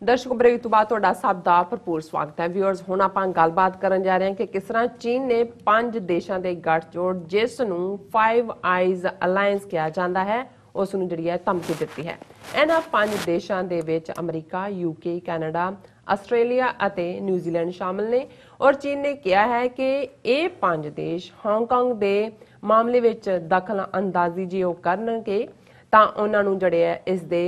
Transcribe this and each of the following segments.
दर्शकों ब्रेक तो बाद तुहाडा सब दा भरपूर स्वागत है। व्यूअर्स हुण आपां गलबात करन जा रहे हैं कि किस तरह चीन ने 5 देशों के गठजोड़ जिस नूं 5 आइज अलायंस कहा जाता है उस नूं जिहड़ी है धमकी दित्ती है। इन्हां 5 देशों के विच अमरीका, यूके, कैनेडा, आस्ट्रेलिया अते न्यूजीलैंड शामिल ने और चीन ने कहा है कि ये 5 देश हांगकांग के मामले विच दखल अंदाजी जे वो करनगे तां उन्हां नूं जिहड़े है इस दे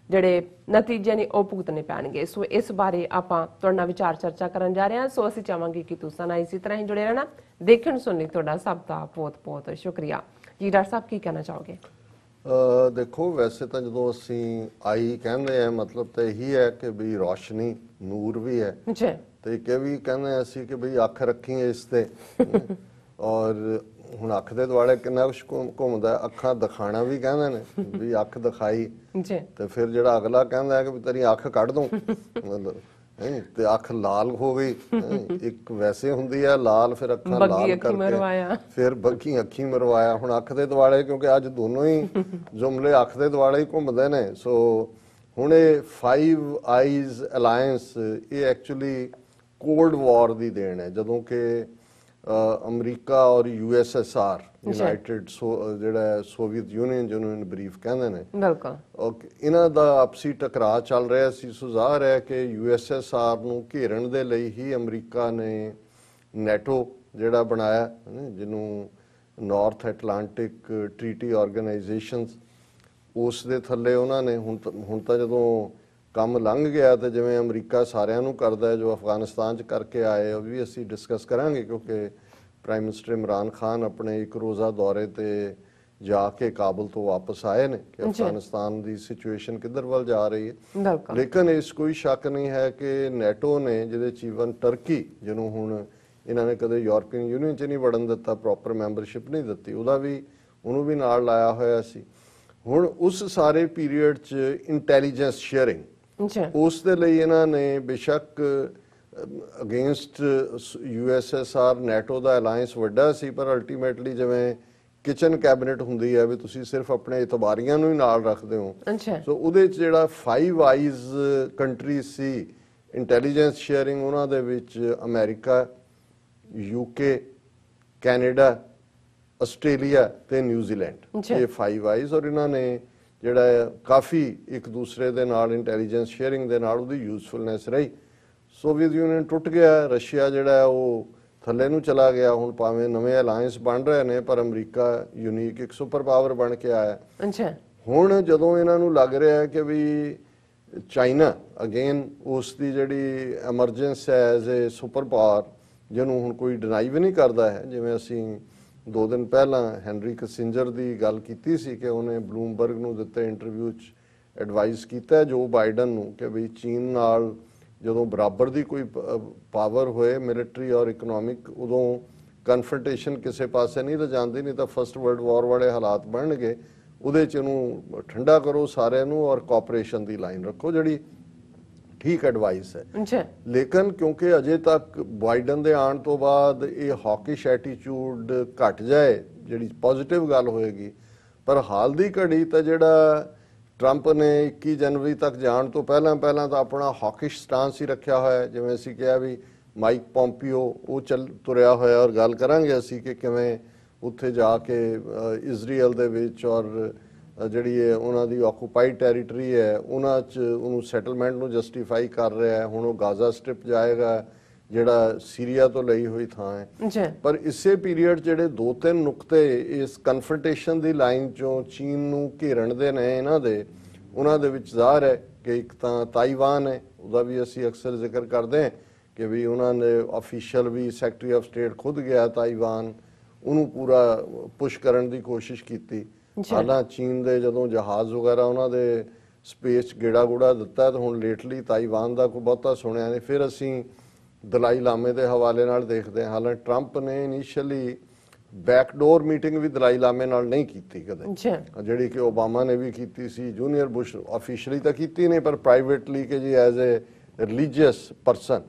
ਜਿਹੜੇ ਨਤੀਜੇ ਨੇ ਉਹ ਭੁਗਤਣੇ ਪੈਣਗੇ। ਸੋ ਇਸ ਬਾਰੇ ਆਪਾਂ ਤੁਹਾਡੇ ਨਾਲ ਵਿਚਾਰ ਚਰਚਾ ਕਰਨ ਜਾ ਰਹੇ ਹਾਂ। ਸੋ ਅਸੀਂ ਚਾਹਾਂਗੇ ਕਿ ਤੁਸੀਂ ਨਾਲ ਇਸੇ ਤਰ੍ਹਾਂ ਹੀ ਜੁੜੇ ਰਹਿਣਾ। ਦੇਖਣ ਸੁਣਨ ਲਈ ਤੁਹਾਡਾ ਸਭ ਦਾ ਬਹੁਤ-ਬਹੁਤ ਸ਼ੁਕਰੀਆ। ਜੀ ਡਾਕਟਰ ਸਾਹਿਬ ਕੀ ਕਹਿਣਾ ਚਾਹੋਗੇ? ਦੇਖੋ ਵੈਸੇ ਤਾਂ ਜਦੋਂ ਅਸੀਂ ਆਈ ਕਹਿੰਦੇ ਆ ਮਤਲਬ ਤਾਂ ਇਹੀ ਹੈ ਕਿ ਵੀ ਰੋਸ਼ਨੀ ਨੂਰ ਵੀ ਹੈ ਜੀ ਤੇ ਕਿ ਵੀ ਕਹਿੰਦੇ ਅਸੀਂ ਕਿ ਵੀ ਅੱਖ ਰੱਖੀ ਇਸ ਤੇ ਔਰ ਹੁਣ ਅੱਖ ਦੇ ਦੁਆਲੇ ਕਿੰਨਾ ਕੁਛ ਘੁੰਮਦਾ ਅੱਖਾਂ ਦਿਖਾਣਾ ਵੀ ਕਹਿੰਦੇ ਨੇ ਵੀ ਅੱਖ ਦਿਖਾਈ ਜੀ ਤੇ ਫਿਰ ਜਿਹੜਾ ਅਗਲਾ ਕਹਿੰਦਾ ਹੈ ਕਿ ਵੀ ਤੇਰੀ ਅੱਖ ਕੱਢ ਦੂੰ ਮਤਲਬ ਤੇ ਅੱਖ ਲਾਲ ਹੋ ਗਈ ਇੱਕ ਵੈਸੇ ਹੁੰਦੀ ਹੈ ਲਾਲ ਫਿਰ ਅੱਖਾਂ ਲਾਲ ਕਰਕੇ ਫਿਰ ਬੱਗੀ ਅੱਖੀ ਮਰਵਾਇਆ ਹੁਣ ਅੱਖ ਦੇ ਦੁਆਲੇ ਕਿਉਂਕਿ ਅੱਜ ਦੋਨੋਂ ਹੀ ਜੁਮਲੇ ਅੱਖ ਦੇ ਦੁਆਲੇ ਹੀ ਘੁੰਮਦੇ ਨੇ। ਸੋ ਹੁਣ ਇਹ 5 ਆਈਜ਼ ਅਲਾਇੰਸ ਇਹ ਐਕਚੁਅਲੀ ਕੋਲਡ ਵਾਰ ਦੀ ਦੇਣ ਹੈ ਜਦੋਂ ਕਿ अमरीका और USSR यूनाइटेड ਜਿਹੜਾ ਸੋਵੀਅਤ ਯੂਨੀਅਨ ਜਿਹਨੂੰ ਬਰੀਫ ਕਹਿੰਦੇ ਨੇ ਬਿਲਕੁਲ ਇਹਨਾਂ ਦਾ ਆਪਸੀ ਟਕਰਾਅ ਚੱਲ ਰਿਹਾ ਸੀ। ਸੁਝਾਅ ਹੈ ਕਿ USSR ਨੂੰ ਘੇਰਨ ਦੇ ਲਈ ਹੀ ਅਮਰੀਕਾ ਨੇ ਨੈਟੋ ਜਿਹੜਾ ਬਣਾਇਆ ਜਿਹਨੂੰ ਨਾਰਥ ਐਟਲਾਂਟਿਕ ਟ੍ਰੀਟੀ ਆਰਗੇਨਾਈਜੇਸ਼ਨਸ ਉਸ ਦੇ ਥੱਲੇ ਉਹਨਾਂ ਨੇ ਹੁਣ ਤਾਂ ਜਦੋਂ ਕੰਮ ਲੰਘ ਗਿਆ ਤੇ ਜਿਵੇਂ ਅਮਰੀਕਾ ਸਾਰਿਆਂ ਨੂੰ ਕਰਦਾ ਜੋ ਅਫਗਾਨਿਸਤਾਨ 'ਚ ਕਰਕੇ ਆਏ ਉਹ ਵੀ ਅਸੀਂ ਡਿਸਕਸ ਕਰਾਂਗੇ ਕਿਉਂਕਿ ਪ੍ਰਾਈਮ ਮਿਨਿਸਟਰ ਇਮਰਾਨ ਖਾਨ ਆਪਣੇ ਇੱਕ ਰੋਜ਼ਾ ਦੌਰੇ ਤੇ ਜਾ ਕੇ ਕਾਬਲ ਤੋਂ ਵਾਪਸ ਆਏ ਨੇ ਕਿ ਅਫਗਾਨਿਸਤਾਨ ਦੀ ਸਿਚੁਏਸ਼ਨ ਕਿੱਧਰ ਵੱਲ ਜਾ ਰਹੀ ਹੈ। ਲੇਕਿਨ ਇਸ ਕੋਈ ਸ਼ੱਕ ਨਹੀਂ ਹੈ ਕਿ ਨੈਟੋ ਨੇ ਜਿਹਦੇ 'ਚ ਈਵਨ ਟਰਕੀ ਜਿਹਨੂੰ ਹੁਣ ਇਹਨਾਂ ਨੇ ਕਦੇ ਯੂਰਪੀਅਨ ਯੂਨੀਅਨ 'ਚ ਨਹੀਂ ਵੜਨ ਦਿੱਤਾ ਪ੍ਰੋਪਰ ਮੈਂਬਰਸ਼ਿਪ ਨਹੀਂ ਦਿੱਤੀ ਉਹਨੂੰ ਵੀ ਨਾਲ ਲਾਇਆ ਹੋਇਆ ਸੀ। ਹੁਣ ਉਸ ਸਾਰੇ ਪੀਰੀਅਡ 'ਚ ਇੰਟੈਲੀਜੈਂਸ ਸ਼ੇਅਰਿੰਗ ਉਸ ਦੇ ਲਈ ਇਹਨਾਂ ਨੇ ਬੇਸ਼ੱਕ ਅਗੇਂਸਟ USSR ਨੈਟੋ ਦਾ ਅਲਾਇੰਸ ਵੱਡਾ ਸੀ ਪਰ ਅਲਟੀਮੇਟਲੀ ਜਿਵੇਂ ਕਿਚਨ ਕੈਬਨਿਟ ਹੁੰਦੀ ਹੈ ਵੀ ਤੁਸੀਂ ਸਿਰਫ ਆਪਣੇ ਇਤਬਾਰੀਆਂ ਨੂੰ ਹੀ ਨਾਲ ਰੱਖਦੇ ਹੋ ਸੋ ਉਹਦੇ 'ਚ ਜਿਹੜਾ 5 ਆਈਜ਼ ਕੰਟਰੀ ਸੀ ਇੰਟੈਲੀਜੈਂਸ ਸ਼ੇਅਰਿੰਗ ਉਹਨਾਂ ਦੇ ਵਿੱਚ ਅਮਰੀਕਾ, UK, ਕੈਨੇਡਾ, ਆਸਟ੍ਰੇਲੀਆ ਤੇ ਨਿਊਜ਼ੀਲੈਂਡ ਇਹ 5 ਆਈਜ਼ ਔਰ ਇਹਨਾਂ ਨੇ ਜਿਹੜਾ ਕਾਫੀ ਇੱਕ ਦੂਸਰੇ ਦੇ ਨਾਲ ਇੰਟੈਲੀਜੈਂਸ ਸ਼ੇਅਰਿੰਗ ਦੇ ਨਾਲ ਉਹਦੀ ਯੂਜ਼ਫੁਲਨੈਸ ਰਹੀ। ਸੋਵੀਅਤ ਯੂਨੀਅਨ ਟੁੱਟ ਗਿਆ, ਰਸ਼ੀਆ ਜਿਹੜਾ ਉਹ ਥੱਲੇ ਨੂੰ ਚਲਾ ਗਿਆ। ਹੁਣ ਭਾਵੇਂ ਨਵੇਂ ਅਲਾਇੰਸ ਬਣ ਰਹੇ ਨੇ ਪਰ ਅਮਰੀਕਾ ਯੂਨੀਕ ਇੱਕ ਸੁਪਰ ਪਾਵਰ ਬਣ ਕੇ ਆਇਆ। ਹੁਣ ਜਦੋਂ ਇਹਨਾਂ ਨੂੰ ਲੱਗ ਰਿਹਾ ਕਿ ਵੀ ਚਾਈਨਾ ਅਗੇਨ ਉਸ ਦੀ ਜਿਹੜੀ ਐਮਰਜੈਂਸ ਹੈ ਐਜ਼ ਏ ਸੁਪਰ ਪਾਵਰ ਜਿਹਨੂੰ ਹੁਣ ਕੋਈ ਡਿਨਾਈ ਵੀ ਨਹੀਂ ਕਰਦਾ ਹੈ ਜਿਵੇਂ ਅਸੀਂ 2 ਦਿਨ ਪਹਿਲਾਂ ਹੈਨਰੀ ਕਿਸਿੰਜਰ ਦੀ ਗੱਲ ਕੀਤੀ ਸੀ ਕਿ ਉਹਨੇ ਬਲੂਮਬਰਗ ਨੂੰ ਦਿੱਤੇ ਇੰਟਰਵਿਊ 'ਚ ਐਡਵਾਈਸ ਕੀਤਾ ਜੋ ਬਾਈਡਨ ਨੂੰ ਕਿ ਵੀ ਚੀਨ ਨਾਲ ਜਦੋਂ ਬਰਾਬਰ ਦੀ ਕੋਈ ਪਾਵਰ ਹੋਏ ਮਿਲਟਰੀ ਔਰ ਇਕਨੋਮਿਕ ਉਦੋਂ ਕਨਫਰੰਟੇਸ਼ਨ ਕਿਸੇ ਪਾਸੇ ਨਹੀਂ ਲਿਜਾਂਦੀ ਨਹੀਂ ਤਾਂ ਫਸਟ ਵਰਲਡ ਵਾਰ ਵਾਲੇ ਹਾਲਾਤ ਬਣਨਗੇ। ਉਹਦੇ 'ਚ ਇਹਨੂੰ ਠੰਡਾ ਕਰੋ ਸਾਰਿਆਂ ਨੂੰ ਔਰ ਕੋਆਪਰੇਸ਼ਨ ਦੀ ਲਾਈਨ ਰੱਖੋ ਜਿਹੜੀ ਠੀਕ ਐਡਵਾਈਸ ਹੈ। ਲੇਕਿਨ ਕਿਉਂਕਿ ਅਜੇ ਤੱਕ ਬਾਈਡਨ ਦੇ ਆਉਣ ਤੋਂ ਬਾਅਦ ਇਹ ਹੌਕਿਸ਼ ਐਟੀਟਿਊਡ ਘਟ ਜਾਏ ਜਿਹੜੀ ਪੋਜ਼ਿਟਿਵ ਗੱਲ ਹੋਏਗੀ ਪਰ ਹਾਲ ਦੀ ਘੜੀ ਤਾਂ ਜਿਹੜਾ ਟਰੰਪ ਨੇ 21 ਜਨਵਰੀ ਤੱਕ ਜਾਣ ਤੋਂ ਪਹਿਲਾਂ ਤਾਂ ਆਪਣਾ ਹੌਕਿਸ਼ ਸਟਾਂਸ ਹੀ ਰੱਖਿਆ ਹੋਇਆ ਜਿਵੇਂ ਅਸੀਂ ਕਿਹਾ ਵੀ ਮਾਈਕ ਪੋਂਪੀਓ ਉਹ ਤੁਰਿਆ ਹੋਇਆ ਔਰ ਗੱਲ ਕਰਾਂਗੇ ਅਸੀਂ ਕਿ ਕਿਵੇਂ ਉੱਥੇ ਜਾ ਕੇ ਇਜ਼ਰਾਈਲ ਦੇ ਵਿੱਚ ਔਰ ਜਿਹੜੀ ਹੈ ਉਹਨਾਂ ਦੀ ਆਕੂਪਾਈਡ ਟੈਰੀਟਰੀ ਹੈ ਉਹਨਾਂ 'ਚ ਉਹਨੂੰ ਸੈਟਲਮੈਂਟ ਨੂੰ ਜਸਟੀਫਾਈ ਕਰ ਰਿਹਾ ਹੈ। ਹੁਣ ਉਹ ਗਾਜ਼ਾ ਸਟ੍ਰਿਪ ਜਾਏਗਾ ਜਿਹੜਾ ਸੀਰੀਆ ਤੋਂ ਲਈ ਹੋਈ ਥਾਂ ਹੈ ਪਰ ਇਸੇ ਪੀਰੀਅਡ ਜਿਹੜੇ 2-3 ਨੁਕਤੇ ਇਸ ਕਨਫਰੰਟੇਸ਼ਨ ਦੀ ਲਾਈਨ 'ਚੋਂ ਚੀਨ ਨੂੰ ਘੇਰਨ ਦੇ ਨੇ ਉਹਨਾਂ ਦੇ ਵਿੱਚ ਜ਼ਾਹਰ ਹੈ ਕਿ ਇੱਕ ਤਾਂ ਤਾਈਵਾਨ ਹੈ ਉਹਦਾ ਵੀ ਅਸੀਂ ਅਕਸਰ ਜ਼ਿਕਰ ਕਰਦੇ ਹਾਂ ਕਿ ਵੀ ਉਹਨਾਂ ਨੇ ਆਫੀਸ਼ੀਅਲ ਵੀ ਸੈਕਟਰੀ ਆਫ ਸਟੇਟ ਖੁਦ ਗਿਆ ਤਾਈਵਾਨ ਉਹਨੂੰ ਪੂਰਾ ਪੁਸ਼ ਕਰਨ ਦੀ ਕੋਸ਼ਿਸ਼ ਕੀਤੀ। ਹਾਲਾਂ ਚੀਨ ਦੇ ਜਦੋਂ ਜਹਾਜ਼ ਵਗੈਰਾ ਉਹਨਾਂ ਦੇ ਸਪੇਸ 'ਚ ਗੇੜਾ ਗੂੜਾ ਦਿੱਤਾ ਤਾਂ ਹੁਣ ਲੇਟਲੀ ਤਾਈਵਾਨ ਦਾ ਕੋਈ ਬਹੁਤਾ ਸੁਣਿਆ ਨਹੀਂ। ਫਿਰ ਅਸੀਂ ਦਲਾਈ ਲਾਮੇ ਦੇ ਹਵਾਲੇ ਨਾਲ ਦੇਖਦੇ ਹਾਂ ਹਾਲਾਂ ਟਰੰਪ ਨੇ ਇਨੀਸ਼ੀਅਲੀ ਬੈਕਡੋਰ ਮੀਟਿੰਗ ਵੀ ਦਲਾਈ ਲਾਮੇ ਨਾਲ ਨਹੀਂ ਕੀਤੀ ਕਦੇ ਜਿਹੜੀ ਕਿ ਓਬਾਮਾ ਨੇ ਵੀ ਕੀਤੀ ਸੀ। ਜੂਨੀਅਰ ਬੁਸ਼ ਆਫੀਸ਼ੀਅਲੀ ਤਾਂ ਕੀਤੀ ਨਹੀਂ ਪਰ ਪ੍ਰਾਈਵੇਟਲੀ ਕਿ ਜੀ ਐਜ਼ ਏ ਰਿਲੀਜੀਅਸ ਪਰਸਨ।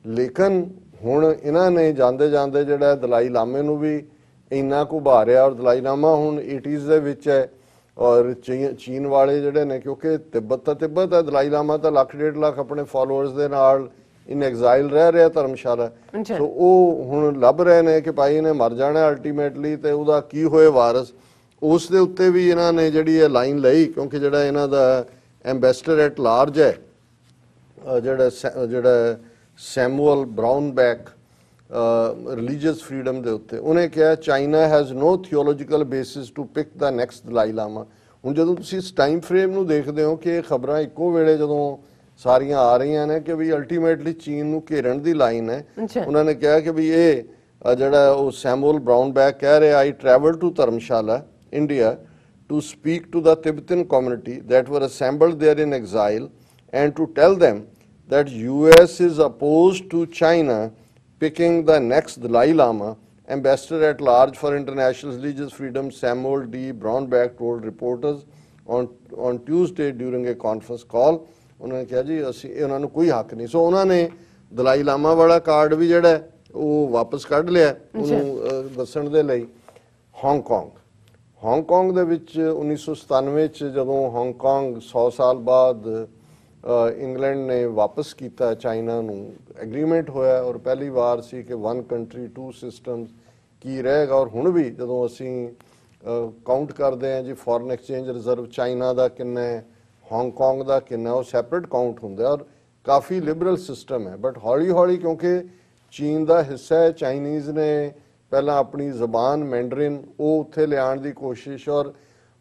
ਲੇਕਿਨ ਹੁਣ ਇਹਨਾਂ ਨੇ ਜਾਂਦੇ ਜਿਹੜਾ ਦਲਾਈ ਲਾਮੇ ਨੂੰ ਵੀ ਇੰਨਾ ਕੁ ਉਭਾਰਿਆ ਔਰ ਦਲਾਈ ਲਾਮਾ ਹੁਣ 80s ਦੇ ਵਿੱਚ ਹੈ ਔਰ ਚੀਨ ਵਾਲੇ ਜਿਹੜੇ ਨੇ, ਕਿਉਂਕਿ ਤਿੱਬਤ ਹੈ, ਦਲਾਈ ਲਾਮਾ ਤਾਂ 1.5 ਲੱਖ ਆਪਣੇ ਫਾਲੋਅਰਸ ਦੇ ਨਾਲ ਇਨ ਐਗਜ਼ਾਈਲ ਰਹਿ ਰਿਹਾ ਧਰਮਸ਼ਾਲਾ। ਸੋ ਉਹ ਹੁਣ ਲੱਭ ਰਹੇ ਨੇ ਕਿ ਭਾਈ ਇਹਨੇ ਮਰ ਜਾਣਾ ਅਲਟੀਮੇਟਲੀ, ਤੇ ਉਹਦਾ ਕੀ ਹੋਏ ਵਾਰਸ। ਉਸ ਦੇ ਉੱਤੇ ਵੀ ਇਹਨਾਂ ਨੇ ਜਿਹੜੀ ਇਹ ਲਾਈਨ ਲਈ, ਕਿਉਂਕਿ ਜਿਹੜਾ ਇਹਨਾਂ ਦਾ ਐਂਬੈਸਡਰ ਐਟ ਲਾਰਜ ਹੈ ਜਿਹੜਾ ਸੈਮੂਅਲ ਬਰਾਊਨਬੈਕ ਰਿਲੀਜੀਅਸ ਫਰੀडम ਦੇ ਉੱਤੇ, ਉਹਨੇ ਕਿਹਾ China has no theological basis to pick the next Dalai Lama. ਹੁਣ ਜਦੋਂ ਤੁਸੀਂ ਇਸ ਟਾਈਮ ਫਰੇਮ ਨੂੰ ਦੇਖਦੇ ਹੋ ਕਿ ਇਹ ਖਬਰਾਂ ਇੱਕੋ ਵੇਲੇ ਜਦੋਂ ਸਾਰੀਆਂ ਆ ਰਹੀਆਂ ਨੇ ਕਿ ਵੀ ਅਲਟੀਮੇਟਲੀ ਚੀਨ ਨੂੰ ਘੇਰਨ ਦੀ ਲਾਈਨ ਹੈ, ਉਹਨਾਂ ਨੇ ਕਿਹਾ ਕਿ ਵੀ ਇਹ ਜਿਹੜਾ ਉਹ ਸੈਮੂਅਲ ਬਰਾਊਨਬੈਕ ਕਹਿ ਰਿਹਾ, I travel to Dharamshala India to speak to the Tibetan community that were assembled there in exile and to tell them that US is opposed to China picking the next Dalai Lama. Ambassador at large for international religious freedom Samuel D. Brownback told reporters on Tuesday during a conference call. ਉਹਨਾਂ ਨੇ ਕਿਹਾ ਜੀ ਅਸੀਂ ਉਹਨਾਂ ਨੂੰ ਕੋਈ ਹੱਕ ਨਹੀਂ। ਸੋ ਉਹਨਾਂ ਨੇ ਦਲਾਈ ਲਾਮਾ ਵਾਲਾ ਕਾਰਡ ਵੀ ਜਿਹੜਾ ਉਹ ਵਾਪਸ ਕੱਢ ਲਿਆ ਉਹਨੂੰ ਦੱਸਣ ਦੇ ਲਈ। ਹਾਂਗਕਾਂਗ ਦੇ ਵਿੱਚ 1997 ਚ ਜਦੋਂ ਹਾਂਗਕਾਂਗ 100 ਸਾਲ ਬਾਅਦ ਇੰਗਲੈਂਡ ਨੇ ਵਾਪਸ ਕੀਤਾ ਚਾਈਨਾ ਨੂੰ, ਐਗਰੀਮੈਂਟ ਹੋਇਆ ਔਰ ਪਹਿਲੀ ਵਾਰ ਸੀ ਕਿ 1 ਕੰਟਰੀ 2 ਸਿਸਟਮਸ ਕੀ ਰਹੇਗਾ। ਔਰ ਹੁਣ ਵੀ ਜਦੋਂ ਅਸੀਂ ਕਾਊਂਟ ਕਰਦੇ ਹਾਂ ਜੀ ਫੋਰਨ ਐਕਸਚੇਂਜ ਰਿਜ਼ਰਵ ਚਾਈਨਾ ਦਾ ਕਿੰਨਾ ਹੈ, ਹਾਂਗਕਾਂਗ ਦਾ ਕਿੰਨਾ, ਉਹ ਸੈਪਰੇਟ ਕਾਊਂਟ ਹੁੰਦਾ ਔਰ ਕਾਫੀ ਲਿਬਰਲ ਸਿਸਟਮ ਹੈ। ਬਟ ਹੌਲੀ ਹੌਲੀ ਕਿਉਂਕਿ ਚੀਨ ਦਾ ਹਿੱਸਾ ਹੈ, ਚਾਈਨੀਜ਼ ਨੇ ਪਹਿਲਾਂ ਆਪਣੀ ਜ਼ਬਾਨ ਮੈਂਡਰਿਨ ਉਹ ਉੱਥੇ ਲਿਆਉਣ ਦੀ ਕੋਸ਼ਿਸ਼, ਔਰ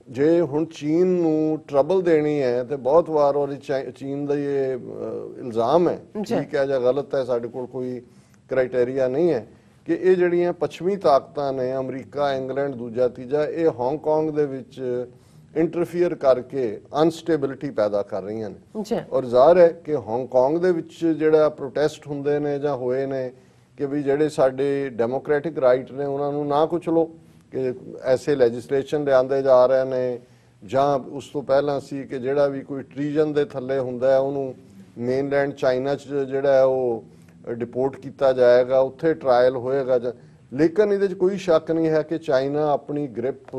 ਜੇ ਹੁਣ ਚੀਨ ਨੂੰ ਟਰਬਲ ਦੇਣੀ ਹੈ ਤੇ ਬਹੁਤ ਵਾਰ ਔਰ ਚੀਨ ਦਾ ਇਹ ਇਲਜ਼ਾਮ ਹੈ, ਠੀਕ ਹੈ ਜਾਂ ਗਲਤ ਹੈ, ਸਾਡੇ ਕੋਲ ਕੋਈ ਕ੍ਰਾਈਟੇਰੀਆ ਨਹੀਂ ਹੈ, ਕਿ ਇਹ ਜਿਹੜੀਆਂ ਪੱਛਮੀ ਤਾਕਤਾਂ ਨੇ ਅਮਰੀਕਾ, ਇੰਗਲੈਂਡ, ਦੂਜਾ ਤੀਜਾ, ਇਹ ਹਾਂਗਕਾਂਗ ਦੇ ਵਿੱਚ ਇੰਟਰਫੀਅਰ ਕਰਕੇ ਅਨਸਟੇਬਿਲਿਟੀ ਪੈਦਾ ਕਰ ਰਹੀਆਂ ਨੇ। ਔਰ ਜ਼ਾਹਰ ਹੈ ਕਿ ਹਾਂਗਕਾਂਗ ਦੇ ਵਿੱਚ ਜਿਹੜਾ ਪ੍ਰੋਟੈਸਟ ਹੁੰਦੇ ਨੇ ਜਾਂ ਹੋਏ ਨੇ ਕਿ ਵੀ ਜਿਹੜੇ ਸਾਡੇ ਡੈਮੋਕ੍ਰੈਟਿਕ ਰਾਈਟ ਨੇ ਉਹਨਾਂ ਨੂੰ ਨਾ ਕੁਛ ਲੋ, ਕਿ ਐਸੇ ਲੈਜਿਸਲੇਸ਼ਨ ਲਿਆਂਦੇ ਜਾ ਰਹੇ ਨੇ, ਜਾਂ ਉਸ ਤੋਂ ਪਹਿਲਾਂ ਸੀ ਕਿ ਜਿਹੜਾ ਵੀ ਕੋਈ ਟ੍ਰੀਜਨ ਦੇ ਥੱਲੇ ਹੁੰਦਾ ਹੈ ਉਹਨੂੰ ਮੇਨਲੈਂਡ ਚਾਈਨਾ 'ਚ ਜਿਹੜਾ ਹੈ ਉਹ ਡਿਪੋਰਟ ਕੀਤਾ ਜਾਏਗਾ, ਉੱਥੇ ਟਰਾਇਲ ਹੋਏਗਾ। ਲੇਕਿਨ ਇਹਦੇ 'ਚ ਕੋਈ ਸ਼ੱਕ ਨਹੀਂ ਹੈ ਕਿ ਚਾਈਨਾ ਆਪਣੀ ਗ੍ਰਿਪ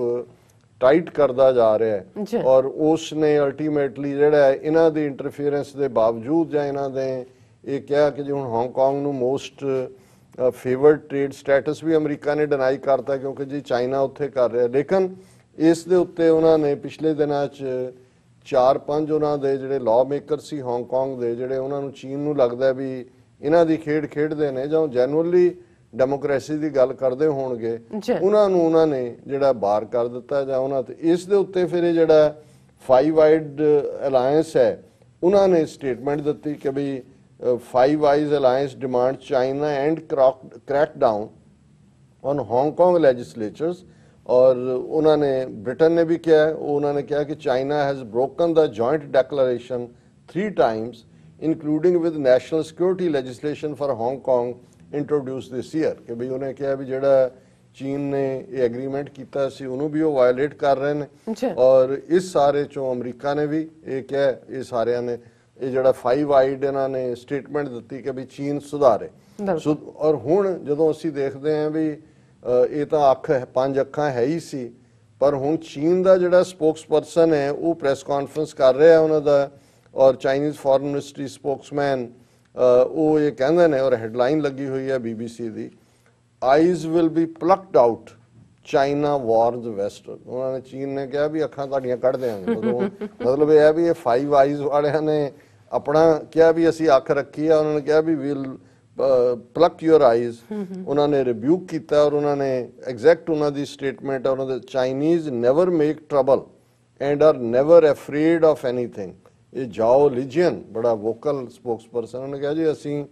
ਟਾਈਟ ਕਰਦਾ ਜਾ ਰਿਹਾ ਹੈ ਔਰ ਉਸ ਨੇ ਅਲਟੀਮੇਟਲੀ ਜਿਹੜਾ ਇਹਨਾਂ ਦੀ ਇੰਟਰਫੀਅਰੈਂਸ ਦੇ ਬਾਵਜੂਦ ਜਾਂ ਇਹਨਾਂ ਦੇ ਇਹ ਕਿਹਾ ਕਿ ਹੁਣ ਹਾਂਗਕਾਂਗ ਨੂੰ ਮੋਸਟ ਫੇਵਰਡ ਟ੍ਰੇਡ ਸਟੇਟਸ ਵੀ ਅਮਰੀਕਾ ਨੇ ਡਿਨਾਈ ਕਰਤਾ ਕਿਉਂਕਿ ਜੀ ਚਾਈਨਾ ਉੱਥੇ ਕਰ ਰਿਹਾ। ਲੇਕਿਨ ਇਸ ਦੇ ਉੱਤੇ ਉਹਨਾਂ ਨੇ ਪਿਛਲੇ ਦਿਨਾਂ 'ਚ 4-5 ਉਹਨਾਂ ਦੇ ਜਿਹੜੇ ਲਾਅ ਮੇਕਰ ਸੀ ਹਾਂਗਕਾਂਗ ਦੇ, ਜਿਹੜੇ ਉਹਨਾਂ ਨੂੰ ਚੀਨ ਨੂੰ ਲੱਗਦਾ ਵੀ ਇਹਨਾਂ ਦੀ ਖੇਡ ਖੇਡਦੇ ਨੇ ਜਾਂ ਜੈਨੂਅਲੀ ਡੈਮੋਕ੍ਰੇਸੀ ਦੀ ਗੱਲ ਕਰਦੇ ਹੋਣਗੇ, ਉਹਨਾਂ ਨੇ ਜਿਹੜਾ ਬਾਹਰ ਕਰ ਦਿੱਤਾ ਜਾਂ ਉਹਨਾਂ ਤੇ। ਇਸ ਦੇ ਉੱਤੇ ਫਿਰ ਇਹ ਜਿਹੜਾ 5 ਆਈਡ ਅਲਾਇੰਸ ਹੈ ਉਹਨਾਂ ਨੇ ਸਟੇਟਮੈਂਟ ਦਿੱਤੀ ਕਿ ਵੀ 5 eyes alliance demand China and crack down on Hong Kong legislatures. ਔਰ ਉਹਨਾਂ ਨੇ ਬ੍ਰਿਟਨ ਨੇ ਵੀ ਕਿਹਾ, ਉਹਨਾਂ ਨੇ ਕਿਹਾ ਕਿ China has broken the joint declaration 3 times including with national security legislation for Hong Kong introduced this year। ਕਿ ਵੀ ਉਹਨੇ ਕਿਹਾ ਵੀ ਜਿਹੜਾ ਚੀਨ ਨੇ ਇਹ ਐਗਰੀਮੈਂਟ ਕੀਤਾ ਸੀ ਉਹਨੂੰ ਵੀ ਉਹ ਵਾਇਲੇਟ ਕਰ ਰਹੇ ਨੇ। ਔਰ ਇਸ ਸਾਰੇ ਚੋਂ ਅਮਰੀਕਾ ਨੇ ਵੀ ਇਹ ਕਿਹਾ, ਇਹ ਸਾਰਿਆਂ ਨੇ ਇਹ ਜਿਹੜਾ 5 ਆਈਡ ਇਹਨਾਂ ਨੇ ਸਟੇਟਮੈਂਟ ਦਿੱਤੀ ਕਿ ਵੀ ਚੀਨ ਸੁਧਾਰੇ। ਔਰ ਹੁਣ ਜਦੋਂ ਅਸੀਂ ਦੇਖਦੇ ਹਾਂ ਵੀ ਇਹ ਤਾਂ 5 ਅੱਖਾਂ ਹੈ ਹੀ ਸੀ, ਪਰ ਹੁਣ ਚੀਨ ਦਾ ਜਿਹੜਾ ਸਪੋਕਸਪਰਸਨ ਹੈ ਉਹ ਪ੍ਰੈਸ ਕਾਨਫਰੰਸ ਕਰ ਰਿਹਾ ਉਹਨਾਂ ਦਾ, ਔਰ ਚਾਈਨੀਜ਼ ਫੋਰਨ ਮਿਨਿਸਟਰੀ ਸਪੋਕਸਮੈਨ ਉਹ ਇਹ ਕਹਿੰਦੇ ਨੇ, ਔਰ ਹੈਡਲਾਈਨ ਲੱਗੀ ਹੋਈ ਹੈ BBC ਦੀ, eyes will be plucked out China warns western. ਉਹਨਾਂ ਨੇ ਚੀਨ ਨੇ ਕਿਹਾ ਵੀ ਅੱਖਾਂ ਤੁਹਾਡੀਆਂ ਕੱਢ ਦਿਆਂਗੇ। ਮਤਲਬ ਇਹ ਹੈ ਵੀ ਇਹ 5 ਆਈਜ਼ ਵਾਲਿਆਂ ਨੇ ਆਪਣਾ ਕਿਹਾ ਵੀ ਅਸੀਂ ਅੱਖ ਰੱਖੀ ਆ, ਉਹਨਾਂ ਨੇ ਕਿਹਾ we will pluck your eyes. ਉਹਨਾਂ ਨੇ ਰਿਬਿਊਕ ਕੀਤਾ ਔਰ ਉਹਨਾਂ ਨੇ ਐਗਜ਼ੈਕਟ ਉਹਨਾਂ ਦੀ ਸਟੇਟਮੈਂਟ ਹੈ ਉਹਨਾਂ ਦੇ, Chinese never make trouble and are never afraid of anything. ਇਹ ਜਾਓ ਲਿਜੀਅਨ ਬੜਾ ਵੋਕਲ ਸਪੋਕਸਪਰਸਨ, ਉਹਨੇ ਕਿਹਾ ਜੀ ਅਸੀਂ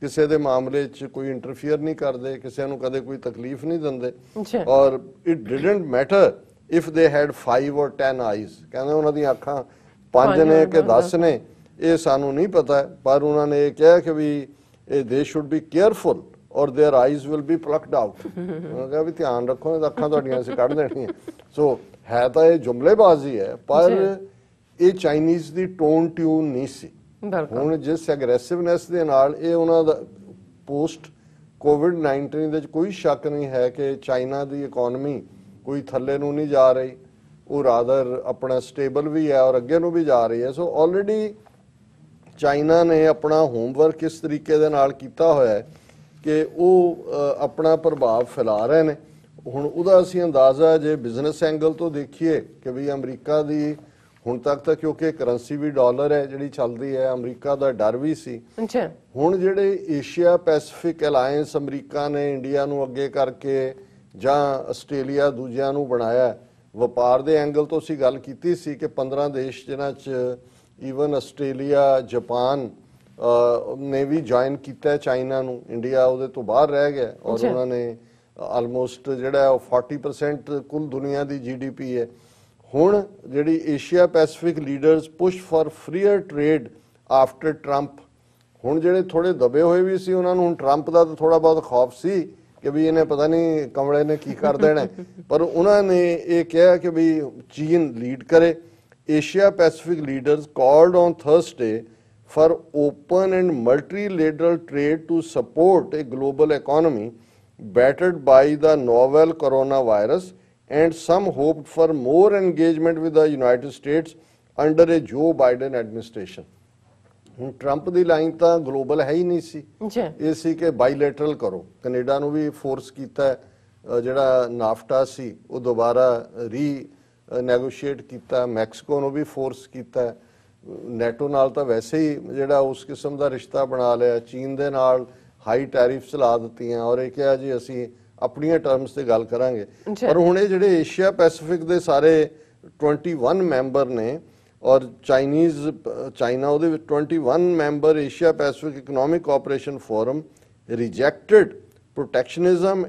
ਕਿਸੇ ਦੇ ਮਾਮਲੇ 'ਚ ਕੋਈ ਇੰਟਰਫੀਅਰ ਨਹੀਂ ਕਰਦੇ, ਕਿਸੇ ਨੂੰ ਕਦੇ ਕੋਈ ਤਕਲੀਫ ਨਹੀਂ ਦਿੰਦੇ। ਔਰ it didn't matter if they had 5 or 10 eyes. ਕਹਿੰਦੇ ਉਹਨਾਂ ਦੀਆਂ ਅੱਖਾਂ 5 ਨੇ ਕਿ 10 ਨੇ ਇਹ ਸਾਨੂੰ ਨਹੀਂ ਪਤਾ, ਪਰ ਉਹਨਾਂ ਨੇ ਇਹ ਕਿਹਾ ਕਿ ਵੀ they should be careful or their eyes will be plucked out. ਉਹਨਾਂ ਕਿਹਾ ਵੀ ਧਿਆਨ ਰੱਖੋ, ਅੱਖਾਂ ਤੁਹਾਡੀਆਂ ਅਸੀਂ ਕੱਢ ਦੇਣੀਆਂ। ਸੋ ਹੈ ਤਾਂ ਇਹ ਜੁਮਲੇਬਾਜ਼ੀ ਹੈ, ਪਰ ਇਹ ਚਾਈਨੀਜ਼ ਦੀ ਟੋਨ ਟਿਊਨ ਨਹੀਂ ਸੀ। ਹੁਣ ਜਿਸ ਐਗਰੈਸਿਵਨੈਸ ਦੇ ਨਾਲ ਇਹ ਉਹਨਾਂ ਦਾ ਪੋਸਟ ਕੋਵਿਡ-19 ਦੇ ਵਿੱਚ ਕੋਈ ਸ਼ੱਕ ਨਹੀਂ ਹੈ ਕਿ ਚਾਈਨਾ ਦੀ ਇਕਨੋਮੀ ਕੋਈ ਥੱਲੇ ਨੂੰ ਨਹੀਂ ਜਾ ਰਹੀ, ਉਹ ਰਾਦਰ ਆਪਣਾ ਸਟੇਬਲ ਵੀ ਹੈ ਔਰ ਅੱਗੇ ਨੂੰ ਵੀ ਜਾ ਰਹੀ ਹੈ। ਸੋ ਆਲਰੇਡੀ ਚਾਈਨਾ ਨੇ ਆਪਣਾ ਹੋਮਵਰਕ ਇਸ ਤਰੀਕੇ ਦੇ ਨਾਲ ਕੀਤਾ ਹੋਇਆ ਹੈ ਕਿ ਉਹ ਆਪਣਾ ਪ੍ਰਭਾਵ ਫੈਲਾ ਰਹੇ ਨੇ। ਹੁਣ ਉਹਦਾ ਅਸੀਂ ਅੰਦਾਜ਼ਾ ਜੇ ਬਿਜ਼ਨਸ ਐਂਗਲ ਤੋਂ ਦੇਖੀਏ ਕਿ ਵੀ ਅਮਰੀਕਾ ਦੀ ਹੁਣ ਤੱਕ ਤਾਂ ਕਿਉਂਕਿ ਕਰੰਸੀ ਵੀ ਡਾਲਰ ਹੈ ਜਿਹੜੀ ਚੱਲਦੀ ਹੈ, ਅਮਰੀਕਾ ਦਾ ਡਰ ਵੀ ਸੀ। ਹੁਣ ਜਿਹੜੇ ਏਸ਼ੀਆ ਪੈਸੀਫਿਕ ਅਲਾਇੰਸ ਅਮਰੀਕਾ ਨੇ ਇੰਡੀਆ ਨੂੰ ਅੱਗੇ ਕਰਕੇ ਜਾਂ ਆਸਟ੍ਰੇਲੀਆ ਦੂਜਿਆਂ ਨੂੰ ਬਣਾਇਆ, ਵਪਾਰ ਦੇ ਐਂਗਲ ਤੋਂ ਅਸੀਂ ਗੱਲ ਕੀਤੀ ਸੀ ਕਿ 15 ਦੇਸ਼ ਜਿਨ੍ਹਾਂ 'ਚ ਈਵਨ ਆਸਟ੍ਰੇਲੀਆ ਜਾਪਾਨ ਨੇ ਵੀ ਜੁਆਇਨ ਕੀਤਾ ਚਾਈਨਾ ਨੂੰ, ਇੰਡੀਆ ਉਹਦੇ ਤੋਂ ਬਾਹਰ ਰਹਿ ਗਿਆ ਔਰ ਉਹਨਾਂ ਨੇ ਆਲਮੋਸਟ ਜਿਹੜਾ ਉਹ 40% ਕੁੱਲ ਦੁਨੀਆ ਦੀ GDP ਹੈ। ਹੁਣ ਜਿਹੜੀ Asia Pacific leaders push for freer trade after Trump, ਹੁਣ ਜਿਹੜੇ ਥੋੜੇ ਦਬੇ ਹੋਏ ਵੀ ਸੀ ਉਹਨਾਂ ਨੂੰ ਹੁਣ ਟਰੰਪ ਦਾ ਤਾਂ ਥੋੜਾ ਬਹੁਤ ਖੌਫ ਸੀ ਕਿ ਵੀ ਇਹਨੇ ਪਤਾ ਨਹੀਂ ਕਮਲੇ ਨੇ ਕੀ ਕਰ ਦੇਣਾ, ਪਰ ਉਹਨਾਂ ਨੇ ਇਹ ਕਿਹਾ ਕਿ ਵੀ ਚੀਨ ਲੀਡ ਕਰੇ। Asia Pacific leaders called on Thursday for open and multilateral trade to support a global economy battered by the novel coronavirus, and some hoped for more engagement with the United States under a Joe Biden administration. ਹੁਣ Trump ਦੀ line ਤਾਂ global ਹੈ ਹੀ ਨਹੀਂ ਸੀ, ਇਹ ਸੀ ਕਿ ਬਾਈਲੇਟਰਲ ਕਰੋ। Canada ਨੂੰ ਵੀ force ਕੀਤਾ, ਜਿਹੜਾ ਨਾਫਟਾ ਸੀ ਉਹ ਦੁਬਾਰਾ ਨੈਗੋਸ਼ੀਏਟ ਕੀਤਾ, ਮੈਕਸੀਕੋ ਨੂੰ ਵੀ ਫੋਰਸ ਕੀਤਾ, ਨੈਟੋ ਨਾਲ ਤਾਂ ਵੈਸੇ ਹੀ ਜਿਹੜਾ ਉਸ ਕਿਸਮ ਦਾ ਰਿਸ਼ਤਾ ਬਣਾ ਲਿਆ, ਚੀਨ ਦੇ ਨਾਲ ਹਾਈ ਟੈਰਿਫਸ ਲਾ ਦਿੱਤੀਆਂ ਔਰ ਇਹ ਕਿਹਾ ਜੀ ਅਸੀਂ ਆਪਣੀਆਂ ਟਰਮਸ ਤੇ ਗੱਲ ਕਰਾਂਗੇ। ਪਰ ਹੁਣ ਇਹ ਜਿਹੜੇ ਏਸ਼ੀਆ ਪੈਸੀਫਿਕ ਦੇ ਸਾਰੇ 21 ਮੈਂਬਰ ਨੇ ਔਰ ਚਾਈਨਾ ਉਹਦੇ ਵਿੱਚ 21 member Asia Pacific economic cooperation forum rejected protectionism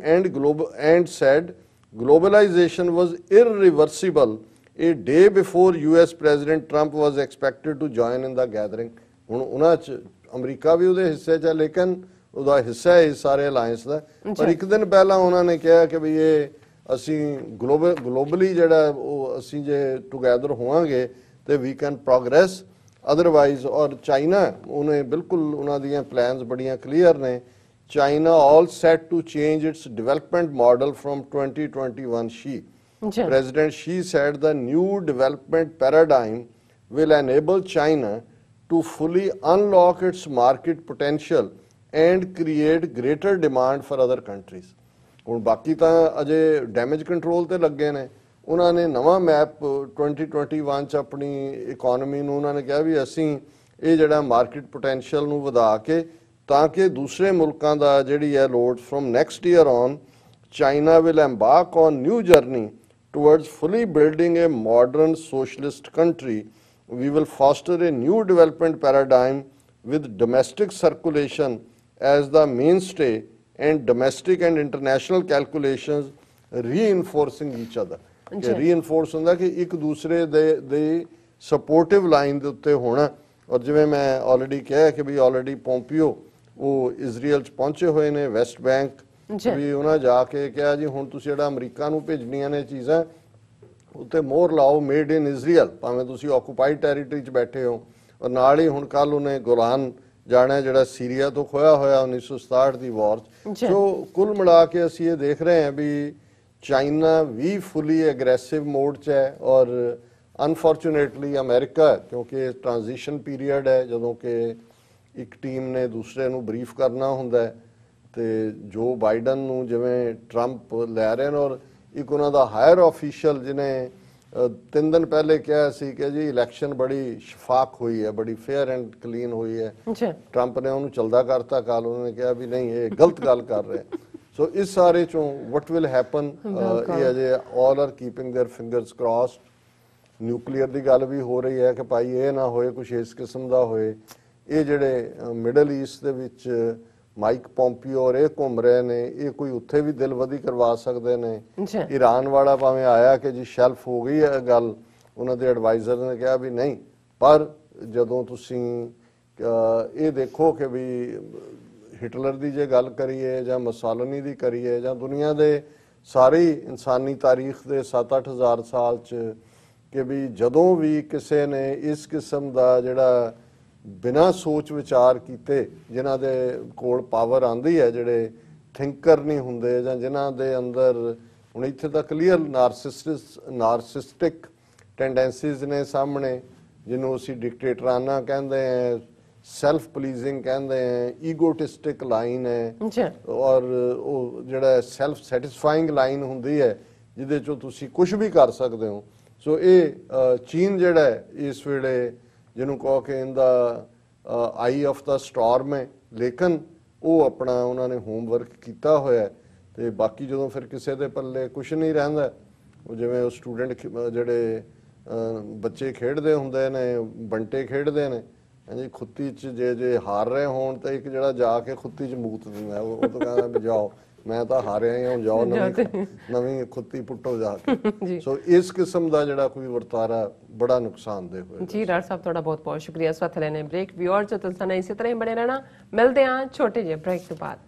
and said globalization was irreversible a day before US President Trump was expected to join in the gathering. ਹੁਣ ਉਹਨਾਂ 'ਚ ਅਮਰੀਕਾ ਵੀ ਉਹਦੇ ਹਿੱਸੇ 'ਚ ਹੈ, ਲੇਕਿਨ ਉਹਦਾ ਹਿੱਸਾ ਹੈ ਇਸ ਸਾਰੇ ਅਲਾਇੰਸ ਦਾ। ਪਰ ਇੱਕ ਦਿਨ ਪਹਿਲਾਂ ਉਹਨਾਂ ਨੇ ਕਿਹਾ ਕਿ ਵੀ ਇਹ ਅਸੀਂ ਗਲੋਬਲੀ ਜਿਹੜਾ ਉਹ ਅਸੀਂ ਜੇ ਟੁਗੈਦਰ ਹੋਵਾਂਗੇ ਤੇ ਵੀ ਕੈਨ ਪ੍ਰੋਗਰੈਸ ਅਦਰਵਾਈਜ਼। ਔਰ ਚਾਈਨਾ ਉਹਨੇ ਬਿਲਕੁਲ ਉਹਨਾਂ ਦੀਆਂ ਪਲਾਨਸ ਬੜੀਆਂ ਕਲੀਅਰ ਨੇ। China all set to change its development model from 2021. President Xi said the new development paradigm will enable China to fully unlock its market potential and create greater demand for other countries. ਹੁਣ ਬਾਕੀ ਤਾਂ ਅਜੇ damage control ਤੇ ਲੱਗੇ ਨੇ। ਉਹਨਾਂ ਨੇ ਨਵਾਂ map 2021 ਚ ਆਪਣੀ ਇਕਨੋਮੀ ਨੂੰ ਉਹਨਾਂ ਨੇ ਕਿਹਾ ਵੀ ਅਸੀਂ ਇਹ ਜਿਹੜਾ ਮਾਰਕੀਟ ਪੋਟੈਂਸ਼ੀਅਲ ਨੂੰ ਵਧਾ ਕੇ ਤਾਂ ਕਿ ਦੂਸਰੇ ਮੁਲਕਾਂ ਦਾ ਜਿਹੜੀ ਹੈ load from next year on China will embark on new journey towards fully building a modern socialist country. We will foster a new development paradigm with domestic circulation as the mainstay and domestic and international calculations reinforcing each other. Reinforce ਹੁੰਦਾ ਕਿ ਇੱਕ ਦੂਸਰੇ ਦੇ supportive line ਦੇ ਉੱਤੇ ਹੋਣਾ। ਔਰ ਜਿਵੇਂ ਮੈਂ ਆਲਰੇਡੀ ਕਿਹਾ ਕਿ ਵੀ ਆਲਰੇਡੀ ਪੋਂਪੀਓ ਉਹ ਇਜ਼ਰਾਈਲ 'ਚ ਪਹੁੰਚੇ ਹੋਏ ਨੇ, ਵੈਸਟ ਬੈਂਕ ਵੀ ਉਹਨਾਂ ਜਾ ਕੇ ਕਿਹਾ ਜੀ ਹੁਣ ਤੁਸੀਂ ਜਿਹੜਾ ਅਮਰੀਕਾ ਨੂੰ ਭੇਜਣੀਆਂ ਨੇ ਚੀਜ਼ਾਂ ਉੱਤੇ ਮੋਹਰ ਲਾਓ ਮੇਡ ਇਨ ਇਜ਼ਰਾਈਲ, ਭਾਵੇਂ ਤੁਸੀਂ ਆਕੂਪਾਈਡ ਟੈਰੀਟਰੀ 'ਚ ਬੈਠੇ ਹੋ। ਔਰ ਨਾਲ ਹੀ ਹੁਣ ਕੱਲ ਉਹਨੇ ਗੋਲਾਨ ਜਾਣਾ ਜਿਹੜਾ ਸੀਰੀਆ ਤੋਂ ਖੋਇਆ ਹੋਇਆ 1967 ਦੀ ਵਾਰ 'ਚ। ਸੋ ਕੁੱਲ ਮਿਲਾ ਕੇ ਅਸੀਂ ਇਹ ਦੇਖ ਰਹੇ ਹਾਂ ਵੀ ਚਾਈਨਾ ਵੀ ਫੁੱਲੀ ਐਗਰੈਸਿਵ ਮੋਡ 'ਚ ਹੈ ਔਰ ਅਨਫੋਰਚੂਨੇਟਲੀ ਅਮਰੀਕਾ ਕਿਉਂਕਿ ਟ੍ਰਾਂਜੀਸ਼ਨ ਪੀਰੀਅਡ ਹੈ ਜਦੋਂ ਕਿ ਇੱਕ ਟੀਮ ਨੇ ਦੂਸਰੇ ਨੂੰ ਬਰੀਫ ਕਰਨਾ ਹੁੰਦਾ ਹੈ ਤੇ ਜੋ ਬਾਈਡਨ ਨੂੰ ਜਿਵੇਂ ਟਰੰਪ ਲੈ ਰਹੇ ਨੇ ਔਰ ਇੱਕ ਉਹਨਾਂ ਦਾ ਹਾਇਰ ਆਫੀਸ਼ੀਅਲ ਜਿਹਨੇ 3 ਦਿਨ ਪਹਿਲੇ ਕਿਹਾ ਸੀ ਕਿ ਜੀ ਇਲੈਕਸ਼ਨ ਬੜੀ ਸ਼ਫਾਕ ਹੋਈ ਹੈ, ਬੜੀ ਫੇਅਰ ਐਂਡ ਕਲੀਨ ਹੋਈ ਹੈ। ਟਰੰਪ ਨੇ ਉਹਨੂੰ ਚਲਦਾ ਕਰਤਾ, ਕੱਲ ਉਹਨਾਂ ਨੇ ਕਿਹਾ ਵੀ ਨਹੀਂ ਇਹ ਗਲਤ ਗੱਲ ਕਰ ਰਹੇ। ਸੋ ਇਸ ਸਾਰੇ ਚੋਂ ਵਟ ਵਿਲ ਹੈਪਨ ਇਹ ਅਜੇ all are keeping their fingers crossed. Nuclear ਦੀ ਗੱਲ ਵੀ ਹੋ ਰਹੀ ਹੈ ਕਿ ਭਾਈ ਇਹ ਨਾ ਹੋਏ ਕੁਛ ਇਸ ਕਿਸਮ ਦਾ ਹੋਏ। ਇਹ ਜਿਹੜੇ ਮਿਡਲ ਈਸਟ ਦੇ ਵਿੱਚ ਮਾਈਕ ਪੋਂਪੀਓ ਔਰ ਇਹ ਘੁੰਮ ਰਹੇ ਨੇ ਇਹ ਕੋਈ ਉੱਥੇ ਵੀ ਦਿਲਵਦੀ ਕਰਵਾ ਸਕਦੇ ਨੇ। ਈਰਾਨ ਵਾਲਾ ਭਾਵੇਂ ਆਇਆ ਕਿ ਜੀ ਸ਼ੈਲਫ ਹੋ ਗਈ ਹੈ ਗੱਲ, ਉਹਨਾਂ ਦੇ ਐਡਵਾਈਜ਼ਰ ਨੇ ਕਿਹਾ ਵੀ ਨਹੀਂ, ਪਰ ਜਦੋਂ ਤੁਸੀਂ ਇਹ ਦੇਖੋ ਕਿ ਵੀ ਹਿਟਲਰ ਦੀ ਜੇ ਗੱਲ ਕਰੀਏ ਜਾਂ ਮਸਾਲਨੀ ਦੀ ਕਰੀਏ ਜਾਂ ਦੁਨੀਆ ਦੇ ਸਾਰੀ ਇਨਸਾਨੀ ਤਾਰੀਖ ਦੇ 7-8 ਹਜ਼ਾਰ ਸਾਲ 'ਚ ਕਿ ਵੀ ਜਦੋਂ ਵੀ ਕਿਸੇ ਨੇ ਇਸ ਕਿਸਮ ਦਾ ਜਿਹੜਾ ਬਿਨਾਂ ਸੋਚ ਵਿਚਾਰ ਕੀਤੇ ਜਿਨ੍ਹਾਂ ਦੇ ਕੋਲ ਪਾਵਰ ਆਂਦੀ ਹੈ, ਜਿਹੜੇ ਥਿੰਕਰ ਨਹੀਂ ਹੁੰਦੇ ਜਾਂ ਜਿਨ੍ਹਾਂ ਦੇ ਅੰਦਰ ਹੁਣ ਇੱਥੇ ਤਾਂ ਕਲੀਅਰ ਨਾਰਸਿਸਟਿਕ ਟੈਂਡੈਂਸੀਜ਼ ਨੇ ਸਾਹਮਣੇ, ਜਿਹਨੂੰ ਅਸੀਂ ਡਿਕਟੇਟਰਾਨਾ ਕਹਿੰਦੇ ਆ, ਸੈਲਫ ਪਲੀਜ਼ਿੰਗ ਕਹਿੰਦੇ ਆ, ਈਗੋਟਿਸਟਿਕ ਲਾਈਨ ਹੈ, ਔਰ ਉਹ ਜਿਹੜਾ ਸੈਲਫ ਸੈਟੀਸਫਾਈਂਗ ਲਾਈਨ ਹੁੰਦੀ ਹੈ ਜਿਹਦੇ ਚੋਂ ਤੁਸੀਂ ਕੁਝ ਵੀ ਕਰ ਸਕਦੇ ਹੋ। ਸੋ ਇਹ ਚੀਨ ਜਿਹੜਾ ਹੈ ਇਸ ਵੇਲੇ ਜਿਹਨੂੰ ਕਹੋ ਕਿ ਇਹਦਾ ਆਈ ਆਫ ਦਾ ਸਟਾਰਮ ਹੈ, ਲੇਕਿਨ ਉਹ ਆਪਣਾ ਉਹਨਾਂ ਨੇ ਹੋਮਵਰਕ ਕੀਤਾ ਹੋਇਆ ਤੇ ਬਾਕੀ ਜਦੋਂ ਫਿਰ ਕਿਸੇ ਦੇ ਪੱਲੇ ਕੁਝ ਨਹੀਂ ਰਹਿੰਦਾ, ਉਹ ਜਿਵੇਂ ਉਹ ਸਟੂਡੈਂਟ ਜਿਹੜੇ ਬੱਚੇ ਖੇਡਦੇ ਹੁੰਦੇ ਨੇ, ਬੰਟੇ ਖੇਡਦੇ ਨੇ, ਹਾਂਜੀ, ਖੁੱਤੀ 'ਚ ਜੇ ਹਾਰ ਰਹੇ ਹੋਣ ਤਾਂ ਇੱਕ ਜਿਹੜਾ ਜਾ ਕੇ ਖੁੱਤੀ 'ਚ ਮੂਤ ਦਿੰਦਾ, ਉਹ ਤਾਂ ਕਹਿੰਦਾ ਵੀ ਜਾਓ ਮੈਂ ਤਾਂ ਹਾਰਿਆ ਹੀ ਹਾਂ, ਜਾਓ ਨਵੀਂ ਖੁੱਤੀ ਪੁੱਟੋ ਜਾ ਕੇ। ਸੋ ਇਸ ਕਿਸਮ ਦਾ ਜਿਹੜਾ ਕੋਈ ਵਰਤਾਰਾ ਬੜਾ ਨੁਕਸਾਨਦੇਹ ਹੋਇਆ। ਜੀ ਡਾਕਟਰ ਸਾਹਿਬ ਤੁਹਾਡਾ ਬਹੁਤ ਬਹੁਤ ਸ਼ੁਕਰੀਆ। ਇਸ ਵਕਤ ਲੈਣੇ ਬ੍ਰੇਕ। ਵਿਊਅਰਸ ਤੁਸੀਂ ਇਸੇ ਤਰ੍ਹਾਂ ਹੀ ਬਣੇ ਰਹਿਣਾ। ਮਿਲਦੇ ਹਾਂ ਛੋਟੇ ਜਿਹੇ ਬ੍ਰੇਕ ਤੋਂ ਬਾਅਦ।